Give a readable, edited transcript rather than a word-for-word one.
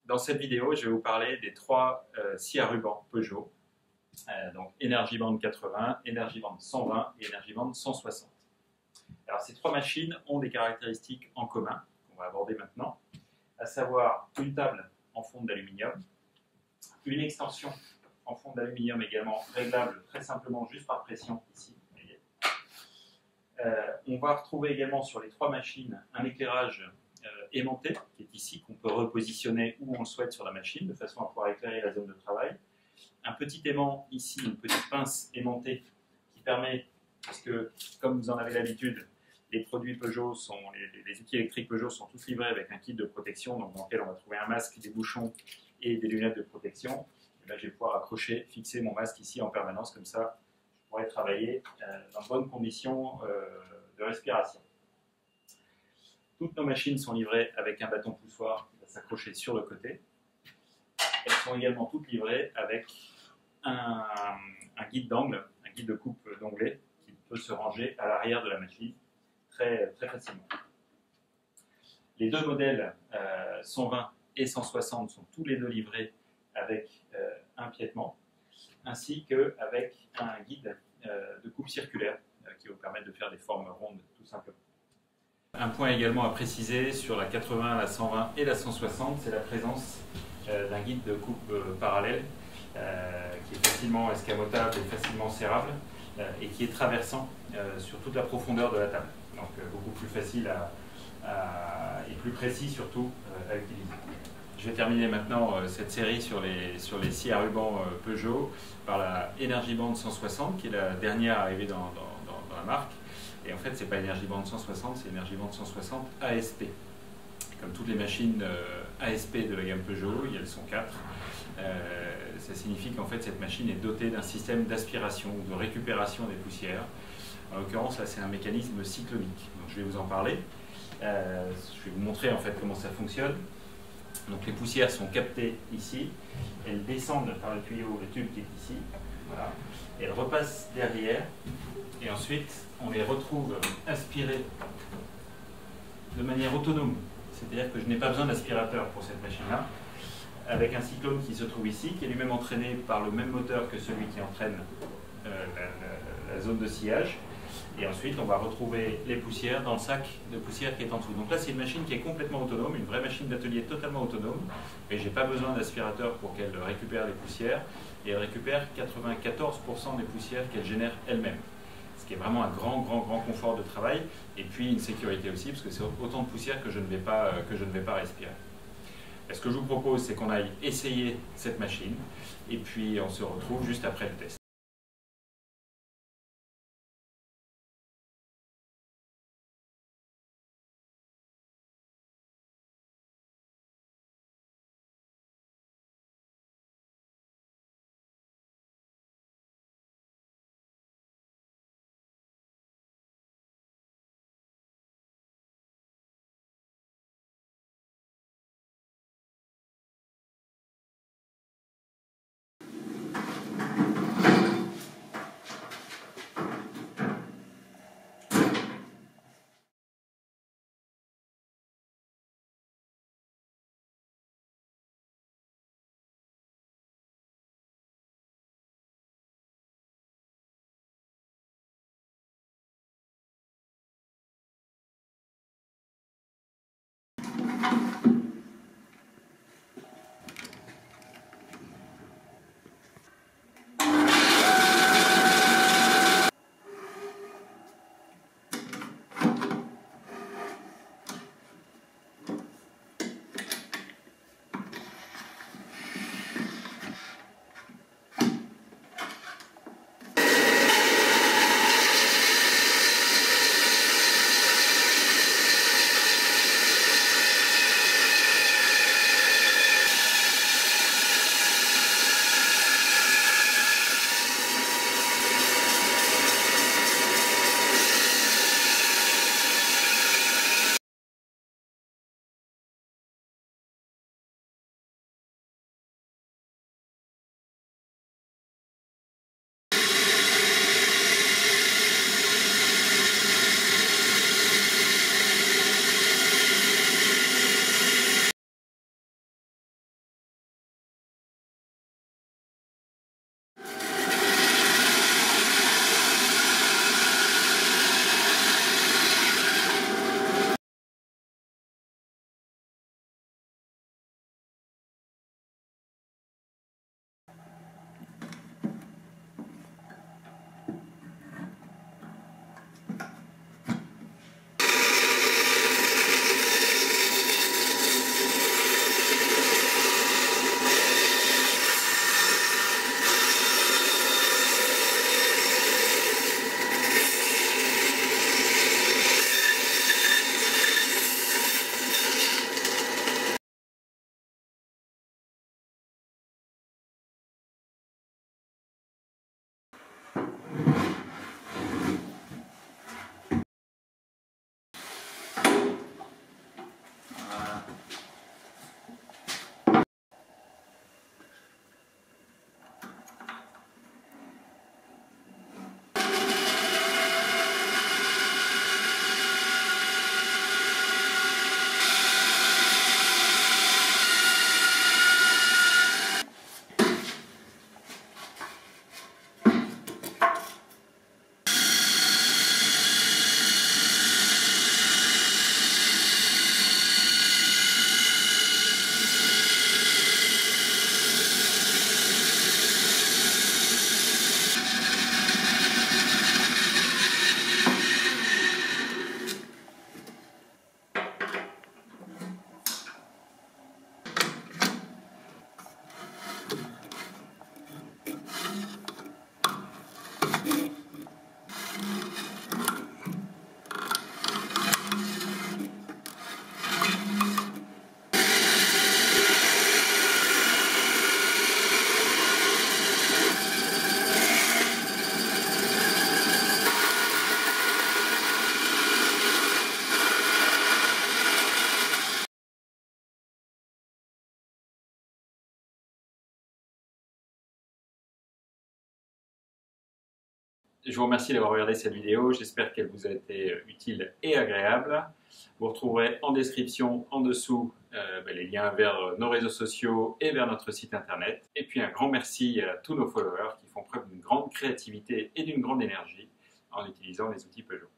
Dans cette vidéo, je vais vous parler des trois scies à ruban Peugeot, donc Energiband 80, Energiband 120 et Energiband 160. Alors ces trois machines ont des caractéristiques en commun qu'on va aborder maintenant, à savoir une table en fonte d'aluminium, une extension en fonte d'aluminium également réglable très simplement juste par pression ici. On va retrouver également sur les trois machines un éclairage aimanté qui est ici, qu'on peut repositionner où on le souhaite sur la machine de façon à pouvoir éclairer la zone de travail. Un petit aimant ici, une petite pince aimantée qui permet, parce que comme vous en avez l'habitude, les produits Peugeot les outils électriques Peugeot sont tous livrés avec un kit de protection donc dans lequel on va trouver un masque, des bouchons et des lunettes de protection. Et là, je vais pouvoir accrocher, fixer mon masque ici en permanence, comme ça je pourrai travailler dans de bonnes conditions de respiration. Toutes nos machines sont livrées avec un bâton poussoir qui va s'accrocher sur le côté. Elles sont également toutes livrées avec un guide d'angle, un guide de coupe d'onglet qui peut se ranger à l'arrière de la machine très facilement. Les deux modèles 120 et 160 sont tous les deux livrés avec un piétement ainsi qu'avec un guide de coupe circulaire qui va vous permettre de faire des formes rondes tout simplement. Un point également à préciser sur la 80, la 120 et la 160, c'est la présence d'un guide de coupe parallèle qui est facilement escamotable et facilement serrable et qui est traversant sur toute la profondeur de la table. Donc beaucoup plus facile et plus précis surtout à utiliser. Je vais terminer maintenant cette série sur les scies à ruban Peugeot par la Energiband 160 qui est la dernière arrivée dans la marque. Et en fait, ce n'est pas Energiband 160, c'est Energiband 160 ASP. Comme toutes les machines ASP de la gamme Peugeot, elles sont 4. Ça signifie qu'en fait, cette machine est dotée d'un système d'aspiration ou de récupération des poussières. En l'occurrence, là, c'est un mécanisme cyclonique. Donc, je vais vous en parler. Je vais vous montrer en fait comment ça fonctionne. Donc, les poussières sont captées ici. Elles descendent par le tuyau, le tube qui est ici. Voilà. Elles repassent derrière. Et ensuite, on les retrouve aspirées de manière autonome. C'est-à-dire que je n'ai pas besoin d'aspirateur pour cette machine-là, avec un cyclone qui se trouve ici, qui est lui-même entraîné par le même moteur que celui qui entraîne la zone de sciage. Et ensuite, on va retrouver les poussières dans le sac de poussière qui est en dessous. Donc là, c'est une machine qui est complètement autonome, une vraie machine d'atelier totalement autonome. Et je n'ai pas besoin d'aspirateur pour qu'elle récupère les poussières. Et elle récupère 94% des poussières qu'elle génère elle-même. Ce qui est vraiment un grand confort de travail. Et puis une sécurité aussi, parce que c'est autant de poussière que je ne vais pas respirer. Et ce que je vous propose, c'est qu'on aille essayer cette machine. Et puis on se retrouve juste après le test. Je vous remercie d'avoir regardé cette vidéo, j'espère qu'elle vous a été utile et agréable. Vous retrouverez en description en dessous les liens vers nos réseaux sociaux et vers notre site internet. Et puis un grand merci à tous nos followers qui font preuve d'une grande créativité et d'une grande énergie en utilisant les outils Peugeot.